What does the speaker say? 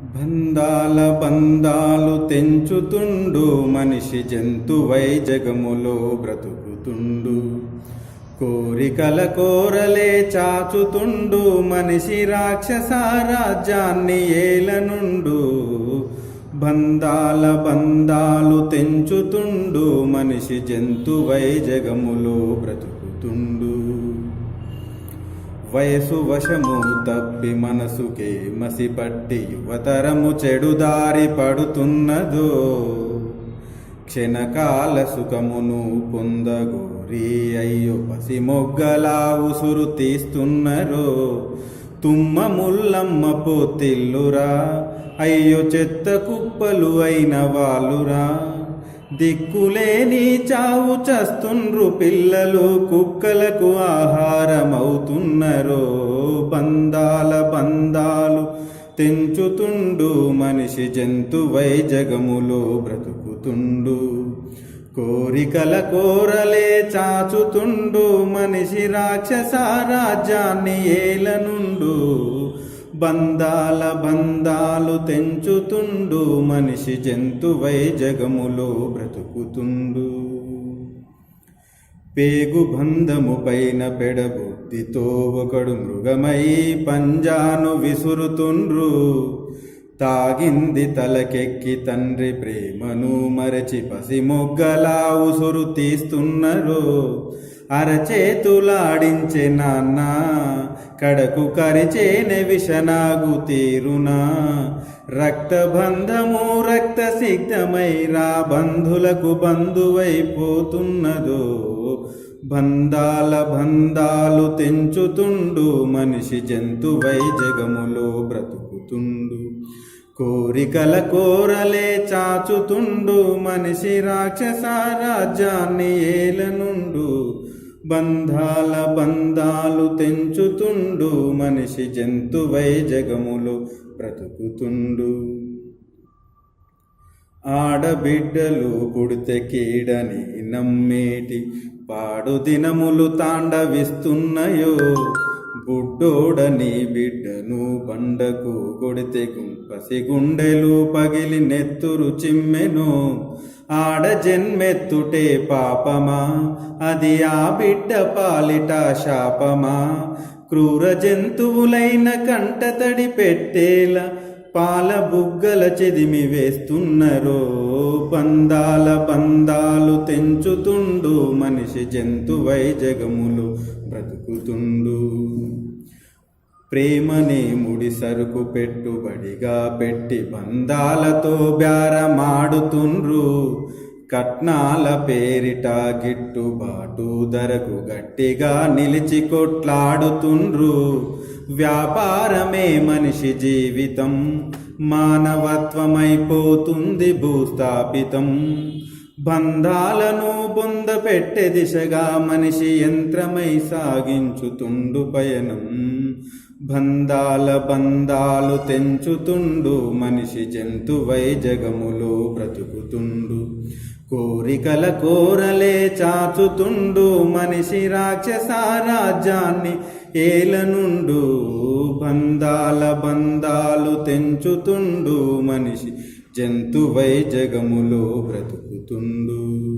బంధాల బంధాలు తెంచుతుండు మనిషి జంతువై జగములో బ్రతుకుతుండు. కోరికల కోరలే చాచుతుండు మనిషి రాక్షస రాజ్యాన్ని ఏలనుండు. బంధాల బంధాలు తెంచుతుండు మనిషి జంతువై జగములో బ్రతుకుతుండు. వయసు వశము తప్పి మనసుకే మసిపట్టి యువతరము చెడుదారి పడుతున్నదో. క్షణకాల సుఖమును పొందగోరి అయ్యో పసిమొగ్గలా ఉసురు తీస్తున్నరో. తుమ్మ ముల్లమ్మ పోతిల్లురా అయ్యో చెత్త కుప్పలు అయిన వాళ్ళురా. దిక్కులేని చావు చస్తుండ్రు పిల్లలు కుక్కలకు ఆహారమవుతున్నరో. బంధాల బంధాలు తెంచుతుండు మనిషి జంతువై జగములో బ్రతుకుతుండు. కోరికల కోరలే చాచుతుండు మనిషి రాక్షస రాజ్యాన్ని ఏలనుండు. బంధాల బంధాలు తెంచుతుండు మనిషి జంతువై జగములో బ్రతుకుతుండు. పేగు బంధము పైన పెడబుద్ధితో ఒకడు మృగమై పంజాను విసురుతుండ్రు. తాగింది తలకెక్కి తండ్రి ప్రేమను మరచి పసిమొగ్గలా ఉసురు తీస్తున్నరో. అరచేతులాడించే నాన్న కడకు కరిచేనే విషనాగు తీరునా. రక్తబంధము రక్త సిగ్ధమై రా బంధులకు బంధువైపోతున్నదో. బంధాల బంధాలు తెంచుతుండు మనిషి జంతువై జగములో బ్రతుకుతుండు. కోరికల కోరలే చాచుతుండు మనిషి రాక్షస రాజ్యాన్ని ఏలనుండు. బంధాల బంధాలు తెంచుతుండు మనిషి జంతువై జగములో బ్రతుకుతుండు. ఆడబిడ్డలు పుడితే కీడని నమ్మేటి పాడు దినములు తాండవిస్తున్నాయో. బుడ్డోడని బిడ్డను బండకు కొడితే పసి గుండెలు పగిలి నెత్తురు చిమ్మెను. ఆడ జన్మెత్తుటే పాపమా అది ఆ బిడ్డ పాలిట శాపమా. క్రూర జంతువులైన కంటతడి పెట్టేలా పాల బుగ్గల చెదిమి వేస్తున్నరో. బంధాల బంధాలు తెంచుతుండు మనిషి జంతువై జగములు బ్రతుకుతుండు. ప్రేమని ముడి సరుకు పెట్టుబడిగా పెట్టి బంధాలతో బేరమాడుతుండ్రు. కట్నాల పేరిట గిట్టుబాటు ధరకు గట్టిగా నిలిచి కొట్లాడుతుండ్రు. వ్యాపారమే మనిషి జీవితం మానవత్వమైపోతుంది భూస్థాపితం. బంధాలను పొందపెట్టే దిశగా మనిషి యంత్రమై సాగించుతుండు పయనం. బంధాల బంధాలు తెంచుతుండు మనిషి జంతువై జగములో బ్రతుకుతుండు. కోరికల కోరలే చాచుతుండు మనిషి రాక్షస రాజ్యాన్ని ఏలనుండు. బంధాల బంధాలు తెంచుతుండు మనిషి జంతువై జగములో బ్రతుకుతుండు.